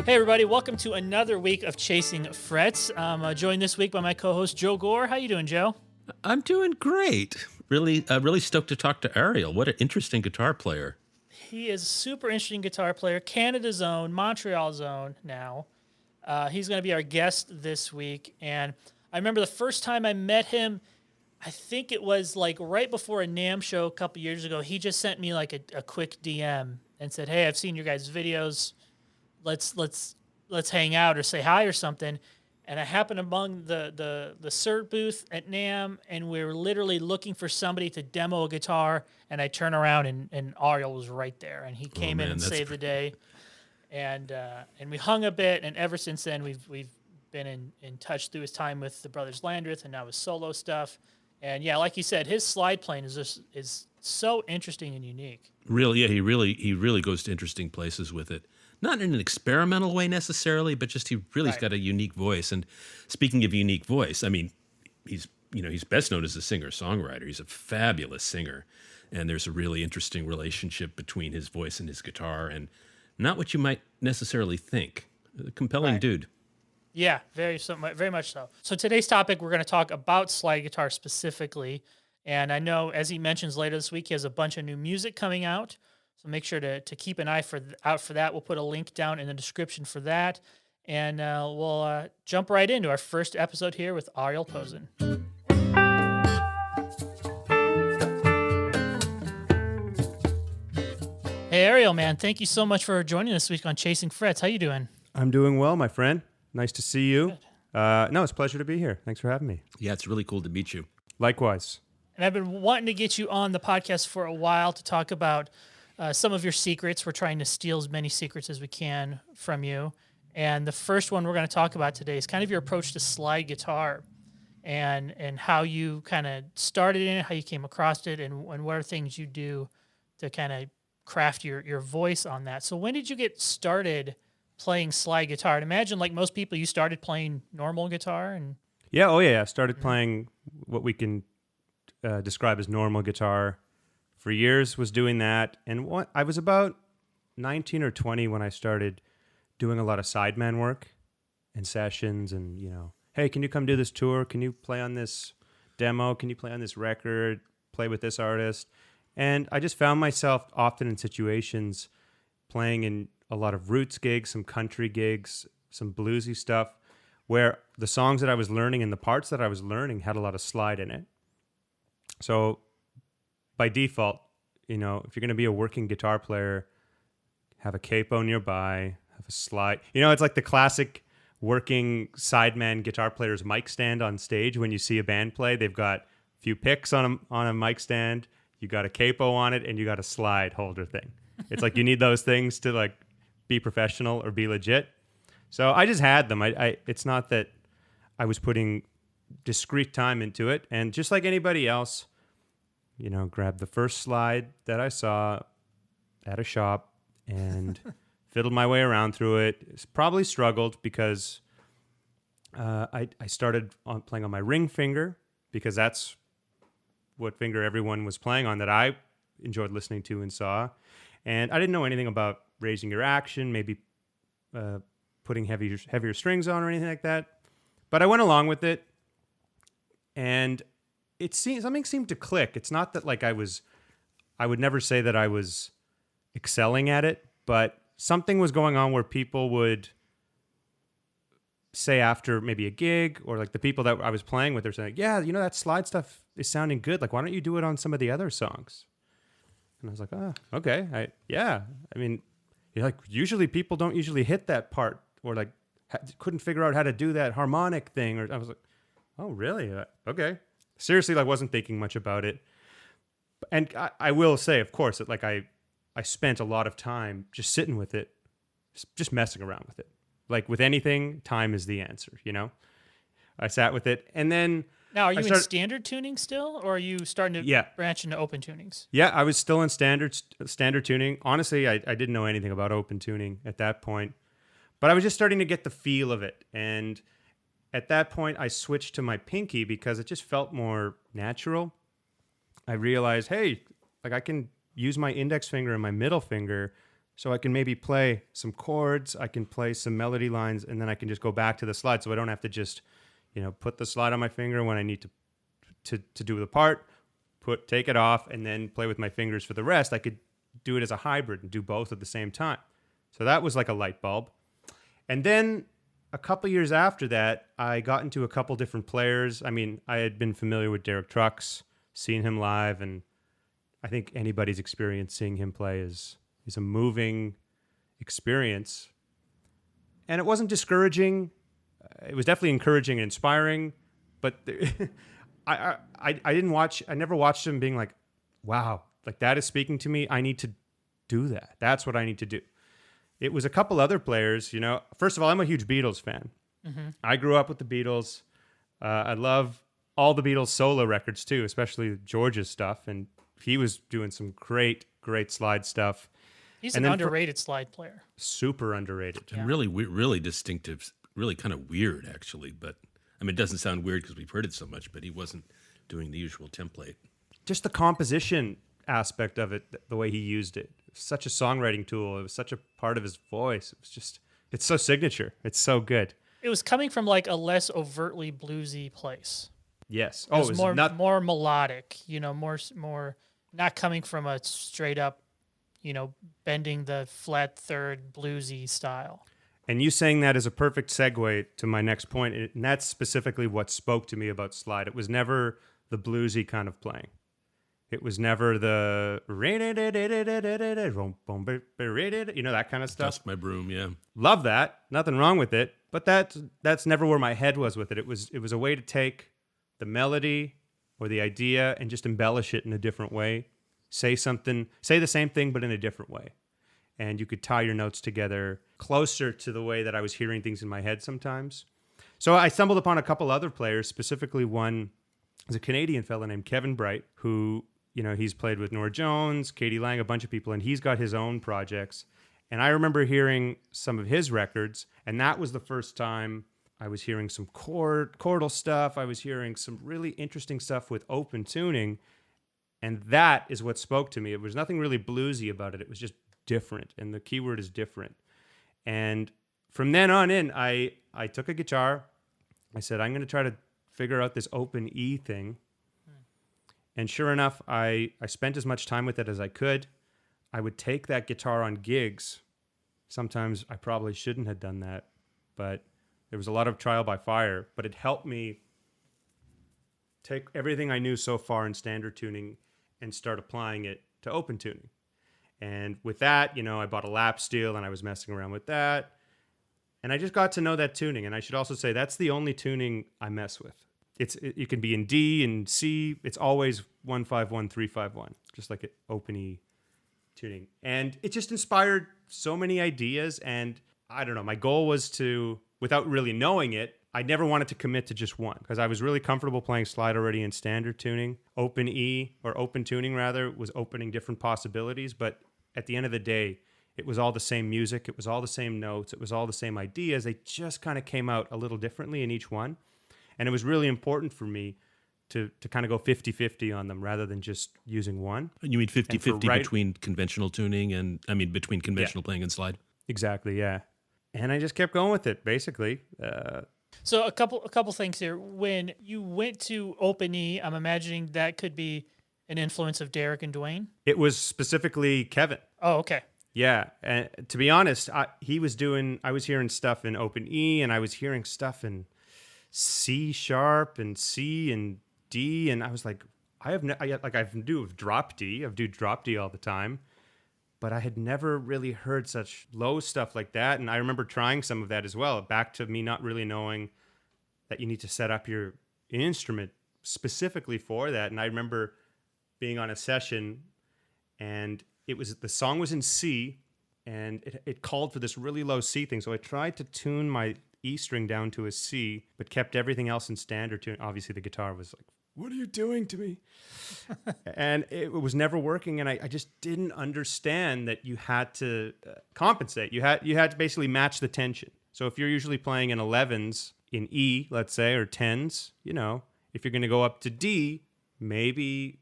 Hey everybody, welcome to another week of Chasing Frets. I'm joined this week by my co-host Joe Gore. How you doing, Joe? I'm doing great. Really stoked to talk to Ariel. What an interesting guitar player. He is a super interesting guitar player, Canada's own, Montreal's own now. He's going to be our guest this week, and I remember the first time I met him, I think it was like right before a NAMM show a couple years ago. He just sent me like a quick DM and said, "Hey, I've seen your guys' videos. Let's hang out or say hi or something." And I happened among the cert booth at NAMM, and we were literally looking for somebody to demo a guitar. And I turn around, and Ariel was right there, and he came in and saved the day. And we hung a bit, and ever since then we've been in touch through his time with the Brothers Landreth and now his solo stuff. And yeah, like you said, his slide playing is so interesting and unique. Really, yeah, he really goes to interesting places with it. Not in an experimental way necessarily, but just he's got a unique voice. And speaking of unique voice, I mean, he's best known as a singer-songwriter. He's a fabulous singer, and there's a really interesting relationship between his voice and his guitar, and not what you might necessarily think. A compelling dude. Yeah, very much so. So today's topic, we're going to talk about slide guitar specifically. And I know, as he mentions later this week, he has a bunch of new music coming out. So make sure to keep an eye out for that. We'll put a link down in the description for that. And we'll jump right into our first episode here with Ariel Posen. Hey, Ariel, man, thank you so much for joining us this week on Chasing Frets. How you doing? I'm doing well, my friend. Nice to see you. No, it's a pleasure to be here. Thanks for having me. Yeah, it's really cool to meet you. Likewise. And I've been wanting to get you on the podcast for a while to talk about some of your secrets. We're trying to steal as many secrets as we can from you. And the first one we're going to talk about today is kind of your approach to slide guitar and how you kind of started in it, how you came across it, and what are things you do to kind of craft your voice on that. So when did you get started playing slide guitar? I'd imagine, like most people, you started playing normal guitar. I started playing what we can describe as normal guitar. For years was doing that, and I was about 19 or 20 when I started doing a lot of sideman work and sessions, and hey, can you come do this tour? Can you play on this demo? Can you play on this record? Play with this artist? And I just found myself often in situations playing in a lot of roots gigs, some country gigs, some bluesy stuff, where the songs that I was learning and the parts that I was learning had a lot of slide in it. So by default, if you're going to be a working guitar player, have a capo nearby, have a slide. It's like the classic working sideman guitar player's mic stand on stage. When you see a band play, they've got a few picks on a mic stand, you got a capo on it, and you got a slide holder thing. It's like you need those things to like be professional or be legit. So I just had them. It's not that I was putting discrete time into it. And just like anybody else, grabbed the first slide that I saw at a shop and fiddled my way around through it. Probably struggled because I started playing on my ring finger, because that's what finger everyone was playing on that I enjoyed listening to and saw. And I didn't know anything about raising your action, maybe putting heavier strings on or anything like that. But I went along with it, and something seemed to click. It's not that like I would never say that I was excelling at it, but something was going on where people would say after maybe a gig, or like the people that I was playing with, they're saying, yeah, that slide stuff is sounding good. Like, why don't you do it on some of the other songs? And I was like, oh, okay. I mean, usually people don't usually hit that part, or like couldn't figure out how to do that harmonic thing. Or I was like, oh, really? Okay. Seriously, like, wasn't thinking much about it. And I will say, of course, that like I spent a lot of time just sitting with it, just messing around with it. Like with anything, time is the answer, I sat with it, and then... Now, are you in standard tuning still, or are you starting to branch into open tunings? Yeah, I was still in standard tuning. Honestly, I didn't know anything about open tuning at that point, but I was just starting to get the feel of it. And at that point, I switched to my pinky because it just felt more natural. I realized, hey, like I can use my index finger and my middle finger So I can maybe play some chords, I can play some melody lines, and then I can just go back to the slide. So I don't have to just, put the slide on my finger when I need to do the part, take it off, and then play with my fingers for the rest. I could do it as a hybrid and do both at the same time. So that was like a light bulb. And then a couple years after that, I got into a couple different players. I mean, I had been familiar with Derek Trucks, seen him live, and I think anybody's experience seeing him play is a moving experience. And it wasn't discouraging. It was definitely encouraging and inspiring. But I never watched him being like, wow, like that is speaking to me. I need to do that. That's what I need to do. It was a couple other players, First of all, I'm a huge Beatles fan. Mm-hmm. I grew up with the Beatles. I love all the Beatles solo records too, especially George's stuff. And he was doing some great, great slide stuff. He's an underrated slide player. Super underrated. And really distinctive, really kind of weird, actually. But, I mean, it doesn't sound weird because we've heard it so much, but he wasn't doing the usual template. Just the composition aspect of it, the way he used it. Such a songwriting tool. It was such a part of his voice. It's so signature. It's so good. It was coming from like a less overtly bluesy place. Yes. It was more melodic, more not coming from a straight up, bending the flat third bluesy style. And you saying that is a perfect segue to my next point, and that's specifically what spoke to me about slide. It was never the bluesy kind of playing. It was never the that kind of stuff. Dust my broom, yeah. Love that. Nothing wrong with it. But that's never where my head was with it. It was a way to take the melody or the idea and just embellish it in a different way. Say the same thing, but in a different way. And you could tie your notes together closer to the way that I was hearing things in my head sometimes. So I stumbled upon a couple other players, specifically one is a Canadian fella named Kevin Bright, who, he's played with Norah Jones, Katie Lang, a bunch of people, and he's got his own projects. And I remember hearing some of his records, and that was the first time I was hearing some chordal stuff. I was hearing some really interesting stuff with open tuning, and that is what spoke to me. It was nothing really bluesy about it. It was just different, and the keyword is different. And from then on in, I took a guitar. I said, I'm going to try to figure out this open E thing. And sure enough, I spent as much time with it as I could. I would take that guitar on gigs. Sometimes I probably shouldn't have done that, but there was a lot of trial by fire. But it helped me take everything I knew so far in standard tuning and start applying it to open tuning. And with that, I bought a lap steel and I was messing around with that. And I just got to know that tuning. And I should also say that's the only tuning I mess with. You can be in D and C. It's always 151, 351, just like an open E tuning. And it just inspired so many ideas. And I don't know, my goal was to, without really knowing it, I never wanted to commit to just one because I was really comfortable playing slide already in standard tuning. Open E, or open tuning rather, was opening different possibilities. But at the end of the day, it was all the same music. It was all the same notes. It was all the same ideas. They just kind of came out a little differently in each one. And it was really important for me to kind of go 50-50 on them rather than just using one. You mean 50-50 between conventional tuning and, between conventional playing and slide? Exactly, yeah. And I just kept going with it, basically. So a couple things here. When you went to Open E, I'm imagining that could be an influence of Derek and Dwayne? It was specifically Kevin. Oh, okay. Yeah, and to be honest, I was hearing stuff in Open E, and I was hearing stuff in C sharp and C and D, and I was like, I do drop D. I do drop D all the time, but I had never really heard such low stuff like that. And I remember trying some of that as well. Back to me not really knowing that you need to set up your instrument specifically for that. And I remember being on a session, and the song was in C, and it called for this really low C thing. So I tried to tune my E string down to a C, but kept everything else in standard tune. Obviously, the guitar was like, "What are you doing to me?" And it was never working. And I just didn't understand that you had to compensate. You had to basically match the tension. So if you're usually playing in 11s in E, let's say, or 10s, if you're going to go up to D, maybe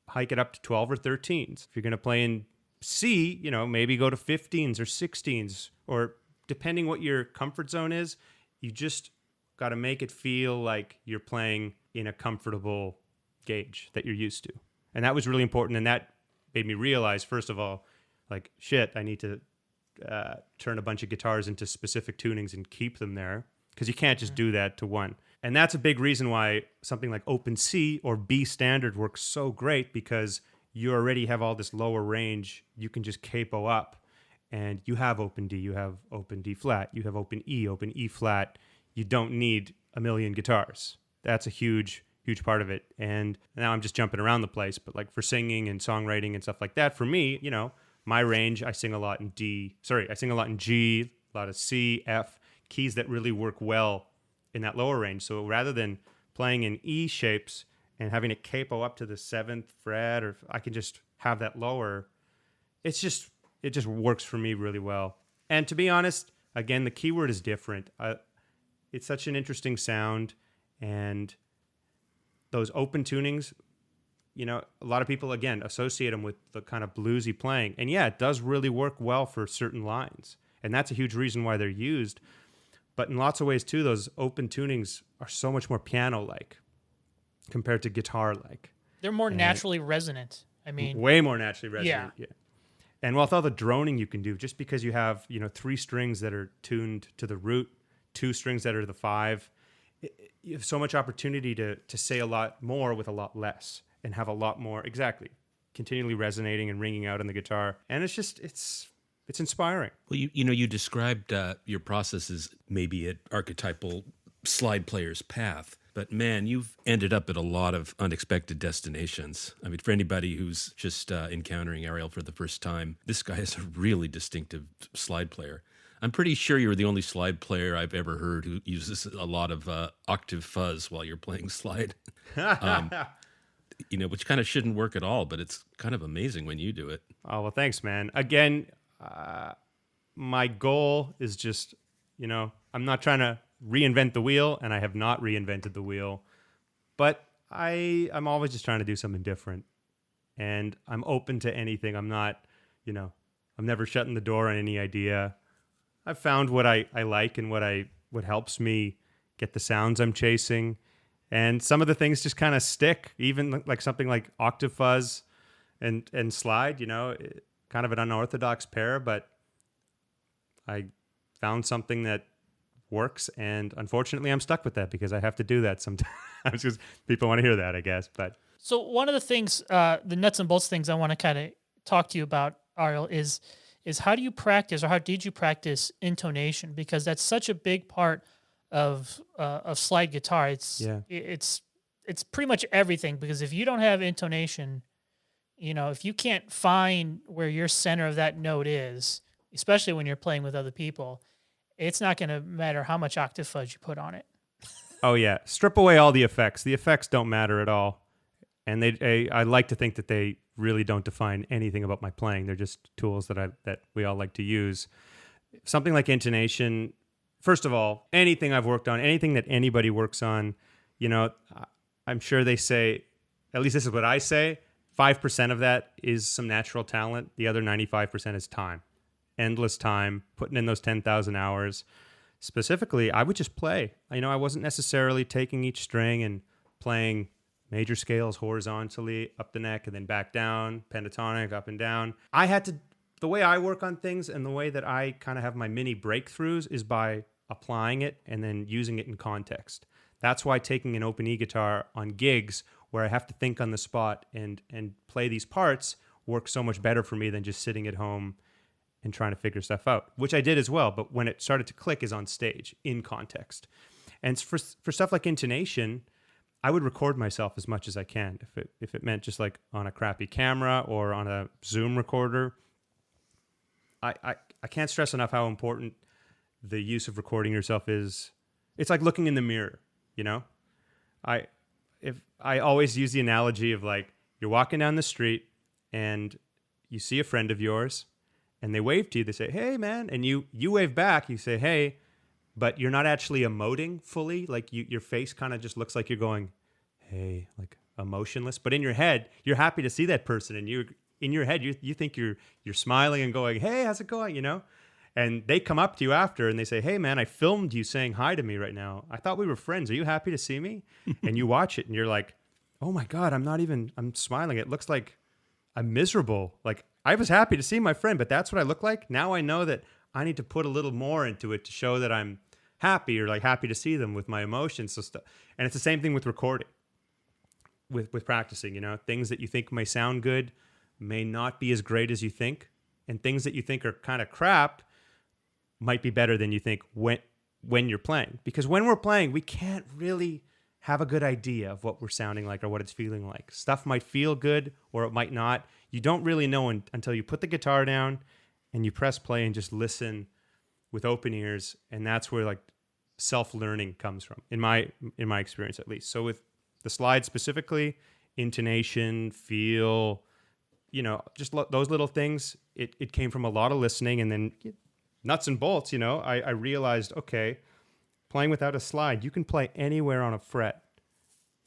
hike it up to 12 or 13s. If you're going to play in C, maybe go to 15s or 16s, or depending what your comfort zone is, you just got to make it feel like you're playing in a comfortable gauge that you're used to. And that was really important. And that made me realize, first of all, like, shit, I need to turn a bunch of guitars into specific tunings and keep them there, because you can't just do that to one. And that's a big reason why something like open C or B standard works so great, because you already have all this lower range. You can just capo up, and you have open D, you have open D flat, you have open E flat. You don't need a million guitars. That's a huge part of it. And now I'm just jumping around the place, but like for singing and songwriting and stuff like that, for me, my range, I sing a lot in G, a lot of C, F, keys that really work well in that lower range. So rather than playing in E shapes and having it capo up to the 7th fret, or I can just have that lower, it just works for me really well. And to be honest, again, the keyword is different. It's such an interesting sound, and those open tunings, a lot of people, again, associate them with the kind of bluesy playing. And yeah, it does really work well for certain lines. And that's a huge reason why they're used. But in lots of ways, too, those open tunings are so much more piano-like compared to guitar-like. They're more naturally resonant. I mean, way more naturally resonant. Yeah. And with all the droning you can do, just because you have, 3 strings that are tuned to the root, 2 strings that are the 5, you have so much opportunity to say a lot more with a lot less, and have a lot more, continually resonating and ringing out on the guitar. And it's just, it's inspiring. Well, you described your process as maybe an archetypal slide player's path, but man, you've ended up at a lot of unexpected destinations. I mean, for anybody who's just encountering Ariel for the first time, this guy is a really distinctive slide player. I'm pretty sure you're the only slide player I've ever heard who uses a lot of octave fuzz while you're playing slide. Which kind of shouldn't work at all, but it's kind of amazing when you do it. Oh, well, thanks, man. Again, my goal is just, I'm not trying to reinvent the wheel, and I have not reinvented the wheel, but I'm always just trying to do something different, and I'm open to anything. I'm not, I'm never shutting the door on any idea. I've found what I like and what helps me get the sounds I'm chasing. And some of the things just kind of stick, even like something like octave fuzz and slide, kind of an unorthodox pair, but I found something that works. And unfortunately, I'm stuck with that because I have to do that sometimes because people want to hear that, I guess. But so one of the things, the nuts and bolts things I want to kind of talk to you about, Ariel, is how do you practice, or how did you practice intonation? Because that's such a big part of slide guitar. It's pretty much everything, because if you don't have intonation, if you can't find where your center of that note is, especially when you're playing with other people, it's not going to matter how much octave fuzz you put on it. Oh yeah, strip away all the effects. The effects don't matter at all, and I like to think that they really don't define anything about my playing. They're just tools that we all like to use. Something like intonation. First of all, anything I've worked on, anything that anybody works on, I'm sure they say, at least this is what I say, 5% of that is some natural talent. The other 95% is time. Endless time, putting in those 10,000 hours. Specifically, I would just play. I wasn't necessarily taking each string and playing major scales horizontally up the neck and then back down, pentatonic, up and down. The way I work on things and the way that I kind of have my mini breakthroughs is by applying it and then using it in context. That's why taking an open E guitar on gigs where I have to think on the spot and play these parts works so much better for me than just sitting at home and trying to figure stuff out, which I did as well. But when it started to click is on stage, in context. And for stuff like intonation, I would record myself as much as I can. If it meant just like on a crappy camera or on a Zoom recorder. I can't stress enough how important the use of recording yourself is. It's like looking in the mirror, I always use the analogy of like you're walking down the street and you see a friend of yours and they wave to you. They say, "Hey, man," and you wave back. You say, "Hey," but you're not actually emoting fully. Like your face kind of just looks like you're going, "Hey," like emotionless. But in your head, you're happy to see that person and in your head, you think you're smiling and going, hey, how's it going? You know? And they come up to you after and they say, hey, man, I filmed you saying hi to me right now. I thought we were friends. Are you happy to see me? And you watch it and you're like, oh my God, I'm smiling. It looks like I'm miserable. Like, I was happy to see my friend, but that's what I look like. Now I know that I need to put a little more into it to show that I'm happy, or like happy to see them with my emotions. And it's the same thing with recording, with practicing, you know, things that you think may sound good may not be as great as you think. And things that you think are kind of crap might be better than you think when you're playing. Because when we're playing, we can't really have a good idea of what we're sounding like or what it's feeling like. Stuff might feel good or it might not. You don't really know until you put the guitar down and you press play and just listen with open ears. And that's where like self-learning comes from, in my experience at least. So with the slide specifically, intonation, feel, you know, just those little things, it came from a lot of listening. And then nuts and bolts, you know, I realized, okay, playing without a slide, you can play anywhere on a fret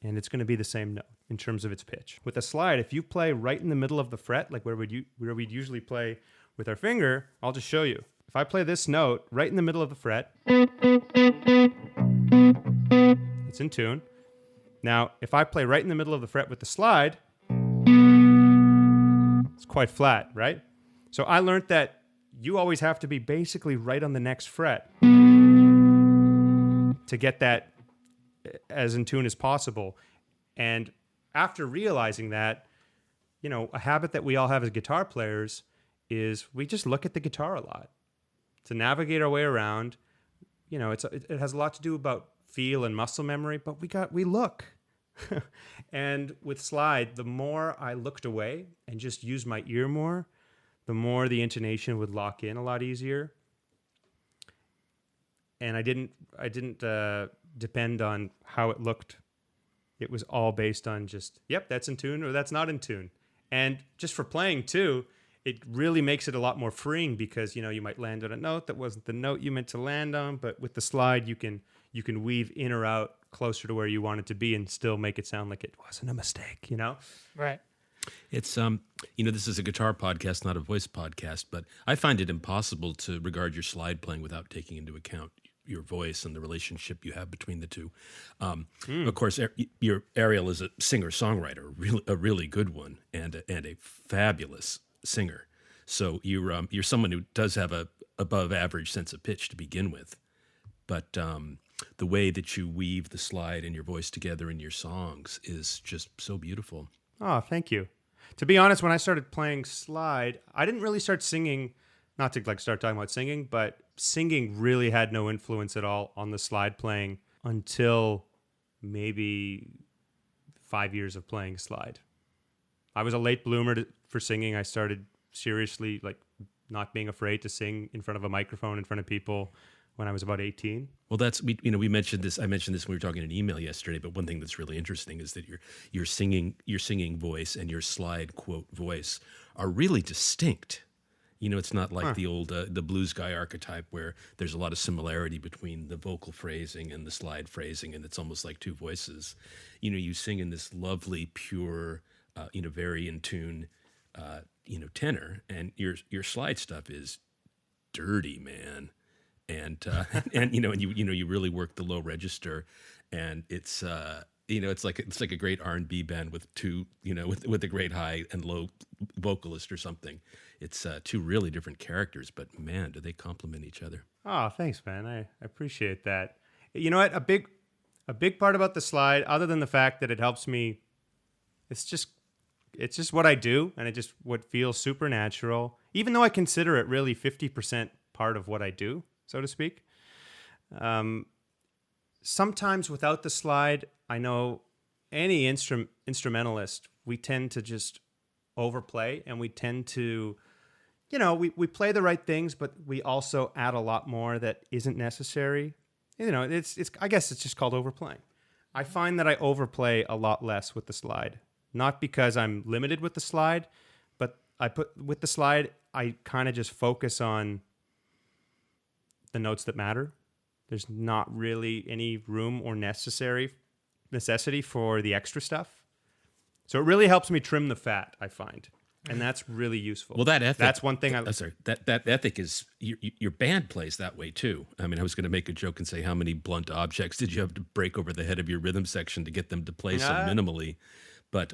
and it's going to be the same note in terms of its pitch. With a slide, if you play right in the middle of the fret, like where we'd usually play with our finger, I'll just show you. If I play this note right in the middle of the fret, it's in tune. Now, if I play right in the middle of the fret with the slide, it's quite flat, right? So I learned that you always have to be basically right on the next fret to get that as in tune as possible. And after realizing that, you know, a habit that we all have as guitar players is we just look at the guitar a lot to navigate our way around. You know, it has a lot to do about feel and muscle memory, but we look. And with slide, the more I looked away and just used my ear more, the more the intonation would lock in a lot easier. And I didn't depend on how it looked. It was all based on just, yep, that's in tune or that's not in tune. And just for playing too, it really makes it a lot more freeing because, you know, you might land on a note that wasn't the note you meant to land on, but with the slide, you can weave in or out closer to where you want it to be and still make it sound like it wasn't a mistake, you know? Right. It's you know, this is a guitar podcast, not a voice podcast, but I find it impossible to regard your slide playing without taking into account your voice and the relationship you have between the two. Of course, your Ariel is a singer-songwriter, a really good one, and a fabulous singer. So you're someone who does have a above average sense of pitch to begin with, but the way that you weave the slide and your voice together in your songs is just so beautiful. Oh, thank you. To be honest, when I started playing slide, I didn't really start singing, not to like start talking about singing, but singing really had no influence at all on the slide playing until maybe 5 years of playing slide. I was a late bloomer for singing. I started seriously like not being afraid to sing in front of a microphone in front of people when I was about 18. Well, we mentioned this. I mentioned this when we were talking in an email yesterday. But one thing that's really interesting is that your singing voice and your slide quote voice are really distinct. You know, it's not like the old the blues guy archetype where there's a lot of similarity between the vocal phrasing and the slide phrasing, and it's almost like two voices. You know, you sing in this lovely, pure, very in tune, tenor, and your slide stuff is dirty, man. And you really work the low register, and it's it's like a great R&B band with two with a great high and low vocalist or something. It's two really different characters, but man, do they complement each other. Oh, thanks, man. I appreciate that. You know what? A big part about the slide, other than the fact that it helps me, it's just what I do, and it just what feels supernatural. Even though I consider it really 50% part of what I do, so to speak. Sometimes without the slide, I know any instrumentalist, we tend to just overplay, and we tend to, we play the right things, but we also add a lot more that isn't necessary. It's I guess it's just called overplaying. I find that I overplay a lot less with the slide, not because I'm limited with the slide, but with the slide, I kind of just focus on the notes that matter. There's not really any room or necessity for the extra stuff. So it really helps me trim the fat, I find. And that's really useful. Well, that ethic. That's one thing that ethic is your band plays that way too. I mean, I was going to make a joke and say, how many blunt objects did you have to break over the head of your rhythm section to get them to play so minimally? But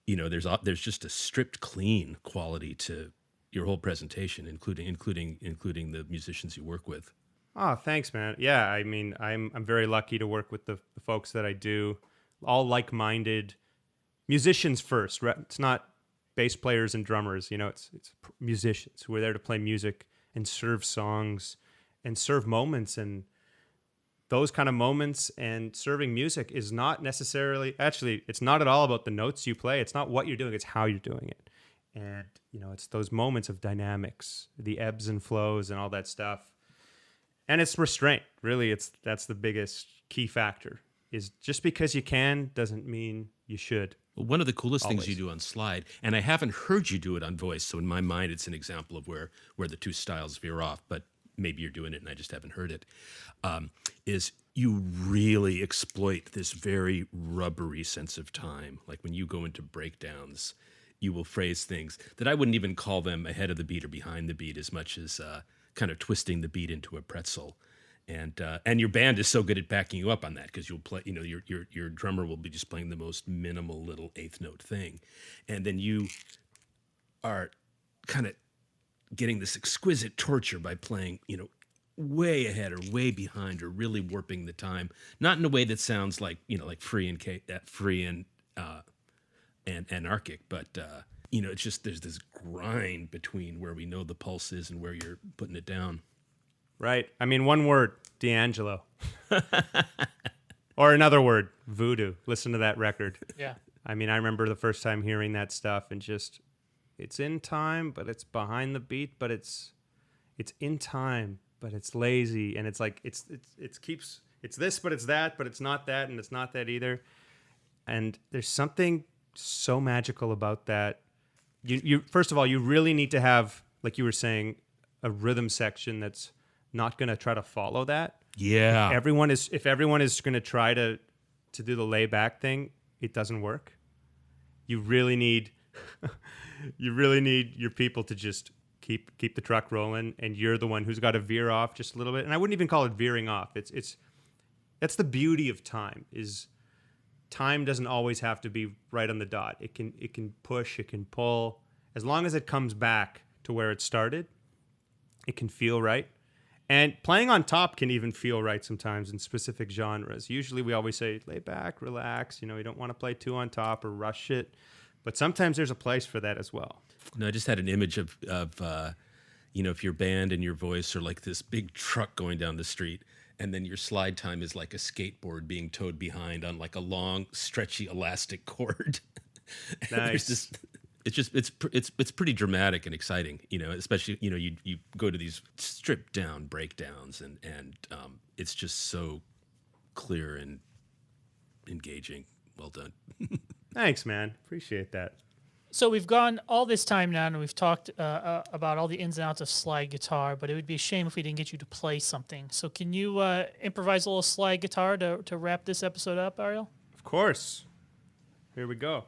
there's just a stripped, clean quality to your whole presentation, including the musicians you work with. Oh, thanks, man. Yeah, I mean, I'm very lucky to work with the folks that I do, all like-minded musicians first. Right? It's not bass players and drummers, it's musicians who are there to play music and serve songs and serve moments, and those kind of moments and serving music is not necessarily, actually, it's not at all about the notes you play. It's not what you're doing, it's how you're doing it. And, it's those moments of dynamics, the ebbs and flows and all that stuff. And it's restraint. Really, that's the biggest key factor, is just because you can doesn't mean you should. Well, one of the coolest things you do on slide, and I haven't heard you do it on voice, so in my mind it's an example of where the two styles veer off, but maybe you're doing it and I just haven't heard it, is you really exploit this very rubbery sense of time. Like when you go into breakdowns, you will phrase things that I wouldn't even call them ahead of the beat or behind the beat as much as kind of twisting the beat into a pretzel. And your band is so good at backing you up on that, because you'll play, your drummer will be just playing the most minimal little eighth note thing, and then you are kind of getting this exquisite torture by playing, way ahead or way behind, or really warping the time, not in a way that sounds like free and anarchic, but it's just there's this grind between where we know the pulse is and where you're putting it down. Right. I mean, one word, D'Angelo. Or another word, voodoo. Listen to that record. Yeah. I mean, I remember the first time hearing that stuff and just, it's in time, but it's behind the beat, but it's in time, but it's lazy. And it's like, it's this, but it's that, but it's not that, and it's not that either. And there's something so magical about that. You first of all, you really need to have, like you were saying, a rhythm section that's not going to try to follow that. Yeah. If everyone is going to try to do the layback thing, it doesn't work. You really need your people to just keep the truck rolling, and you're the one who's got to veer off just a little bit. And I wouldn't even call it veering off. That's the beauty of time, is time doesn't always have to be right on the dot. It can push, it can pull. As long as it comes back to where it started, it can feel right. And playing on top can even feel right sometimes in specific genres. Usually we always say, lay back, relax. You don't want to play too on top or rush it. But sometimes there's a place for that as well. No, I just had an image of if your band and your voice are like this big truck going down the street, and then your slide time is like a skateboard being towed behind on like a long, stretchy, elastic cord. Nice. It's pretty dramatic and exciting, especially, you go to these stripped down breakdowns and it's just so clear and engaging. Well done. Thanks, man. Appreciate that. So we've gone all this time now, and we've talked about all the ins and outs of slide guitar, but it would be a shame if we didn't get you to play something. So can you improvise a little slide guitar to wrap this episode up, Ariel? Of course. Here we go.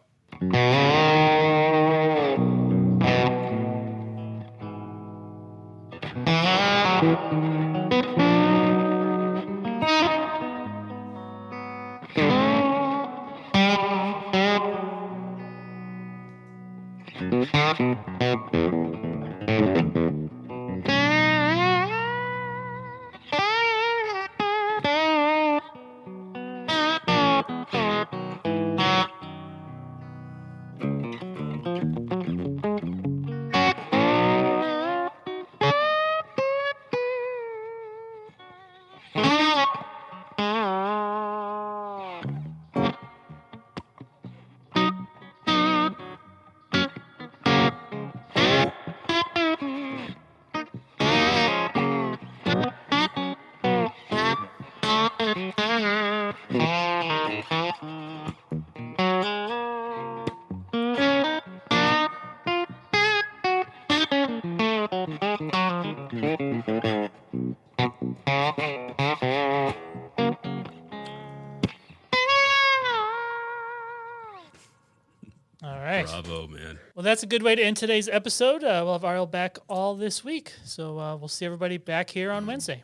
All right. Bravo, man. Well, that's a good way to end today's episode. We'll have Ariel back all this week. So we'll see everybody back here on Wednesday.